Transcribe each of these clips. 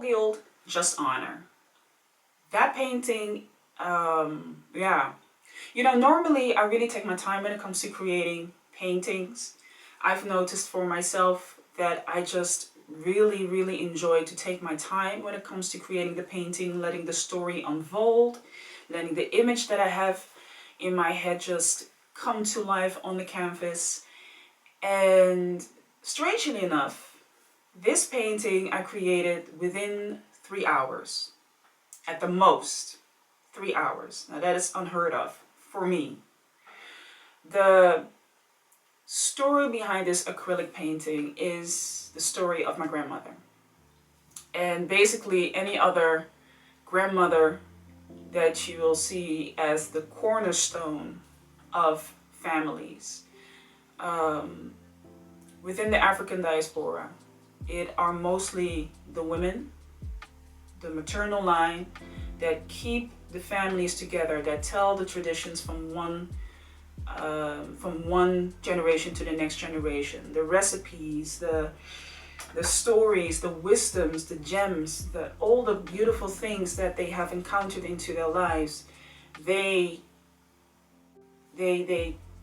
titled Just Honor. That painting, yeah. You know, normally I really take my time when it comes to creating paintings. I've noticed for myself that I just really enjoy to take my time when it comes to creating the painting, letting the story unfold, letting the image that I have in my head just come to life on the canvas. And strangely enough, this painting I created within 3 hours. At the most, 3 hours. Now that is unheard of for me. The story behind this acrylic painting is the story of my grandmother. And basically any other grandmother that you will see as the cornerstone of families. Within the African diaspora, it are mostly the women, the maternal line, that keep the families together, that tell the traditions from one generation to the next generation. The recipes, the stories, the wisdoms, the gems, all the beautiful things that they have encountered into their lives. They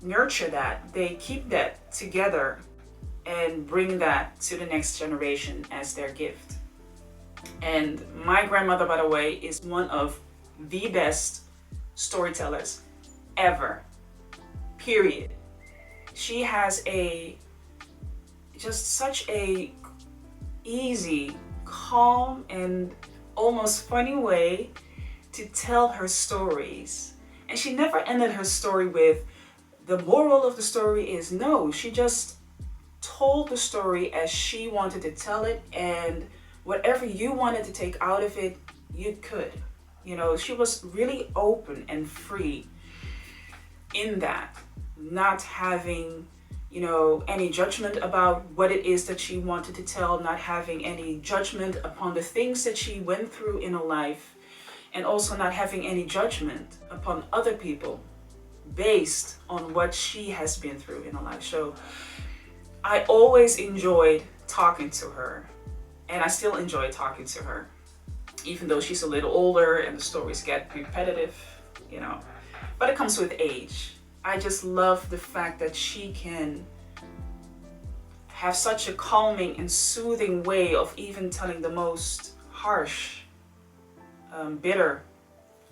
nurture that. They keep that together and bring that to the next generation as their gift. And my grandmother, by the way, is one of the best storytellers ever. Period. She has just such a easy, calm, and almost funny way to tell her stories. And she never ended her story with, the moral of the story is no. She just told the story as she wanted to tell it, and whatever you wanted to take out of it, you could. You know, she was really open and free in that, not having, you know, any judgment about what it is that she wanted to tell, not having any judgment upon the things that she went through in her life, and also not having any judgment upon other people based on what she has been through in her life. So I always enjoyed talking to her, and I still enjoy talking to her, even though she's a little older and the stories get repetitive, you know, but it comes with age. I just love the fact that she can have such a calming and soothing way of even telling the most harsh, bitter,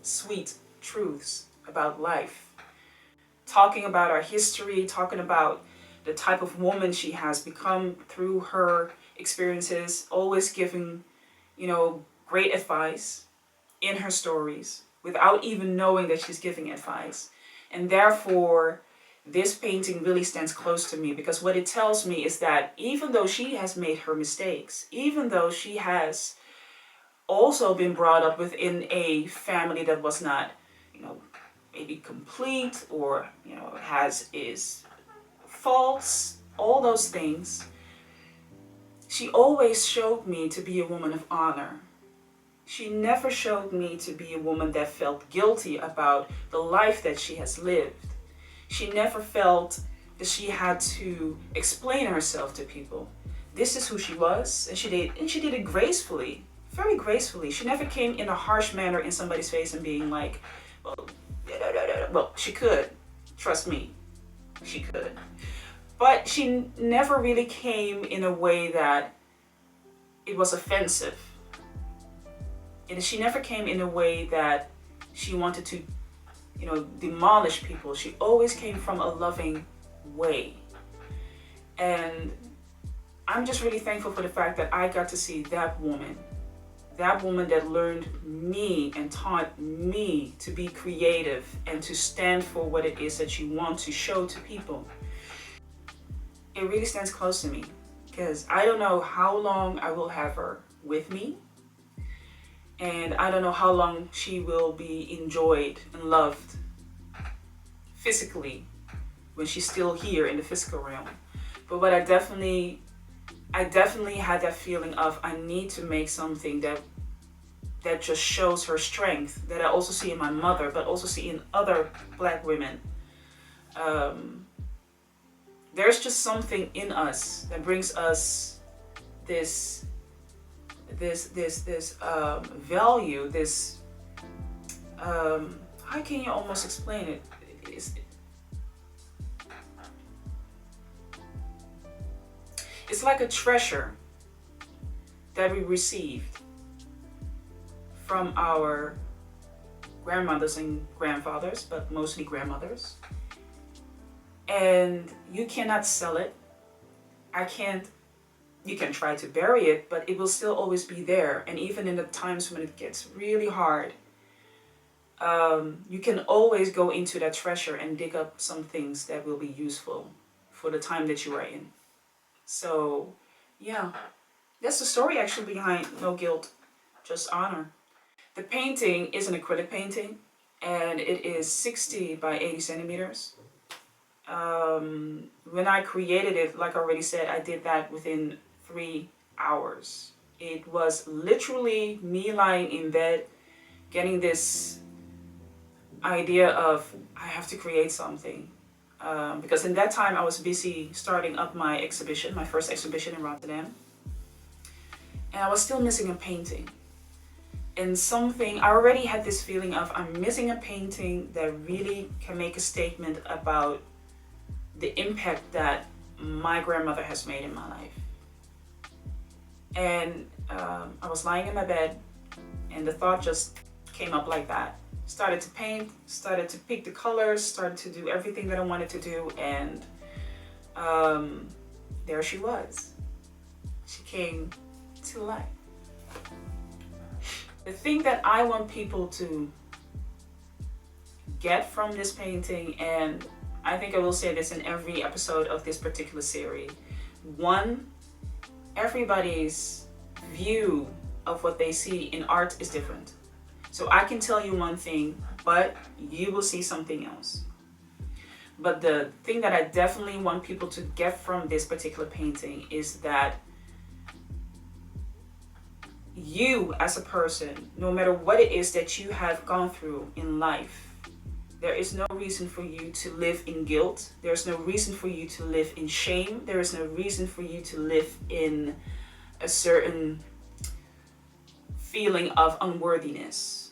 sweet truths about life. Talking about our history, talking about the type of woman she has become through her experiences, always giving, you know, great advice in her stories without even knowing that she's giving advice. And therefore, this painting really stands close to me, because what it tells me is that even though she has made her mistakes, even though she has also been brought up within a family that was not, you know, maybe complete, or, you know, has its faults, all those things, she always showed me to be a woman of honor. She never showed me to be a woman that felt guilty about the life that she has lived. She never felt that she had to explain herself to people. This is who she was, and she did it gracefully, very gracefully. She never came in a harsh manner in somebody's face and being like, well, she could, trust me, she could. But she never really came in a way that it was offensive. And she never came in a way that she wanted to, you know, demolish people. She always came from a loving way. And I'm just really thankful for the fact that I got to see that woman that learned me and taught me to be creative and to stand for what it is that you want to show to people. It really stands close to me, because I don't know how long I will have her with me, and I don't know how long she will be enjoyed and loved physically when she's still here in the physical realm. But what I definitely had that feeling of, I need to make something that just shows her strength, that I also see in my mother, but also see in other Black women. There's just something in us that brings us this this value, this how can you almost explain it? It's like a treasure that we received from our grandmothers and grandfathers, but mostly grandmothers. And you cannot sell it. You can try to bury it, but it will still always be there. And even in the times when it gets really hard, you can always go into that treasure and dig up some things that will be useful for the time that you are in. So, yeah, that's the story actually behind No Guilt, Just Honor. The painting is an acrylic painting, and it is 60 by 80 centimeters. When I created it, like I already said, I did that within 3 hours. It was literally me lying in bed, getting this idea of, I have to create something. Because in that time I was busy starting up my exhibition, my first exhibition in Rotterdam. And I was still missing a painting. And something, I already had this feeling of, I'm missing a painting that really can make a statement about the impact that my grandmother has made in my life. And I was lying in my bed, and the thought just came up like that. Started to paint, started to pick the colors, started to do everything that I wanted to do, and there she was. She came to life. The thing that I want people to get from this painting, and I think I will say this in every episode of this particular series, one, everybody's view of what they see in art is different. So I can tell you one thing, but you will see something else. But the thing that I definitely want people to get from this particular painting is that you as a person, no matter what it is that you have gone through in life, there is no reason for you to live in guilt. There's no reason for you to live in shame. There is no reason for you to live in a certain feeling of unworthiness.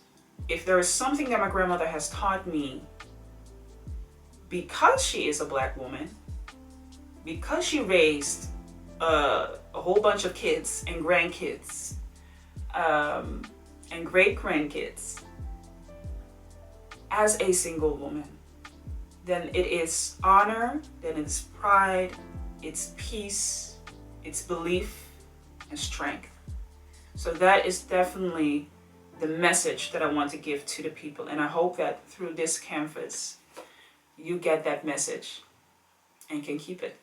If there is something that my grandmother has taught me, because she is a Black woman, because she raised a whole bunch of kids and grandkids, and great-grandkids as a single woman, then it is honor, then it's pride, it's peace, it's belief and strength. So that is definitely the message that I want to give to the people, and I hope that through this canvas you get that message and can keep it.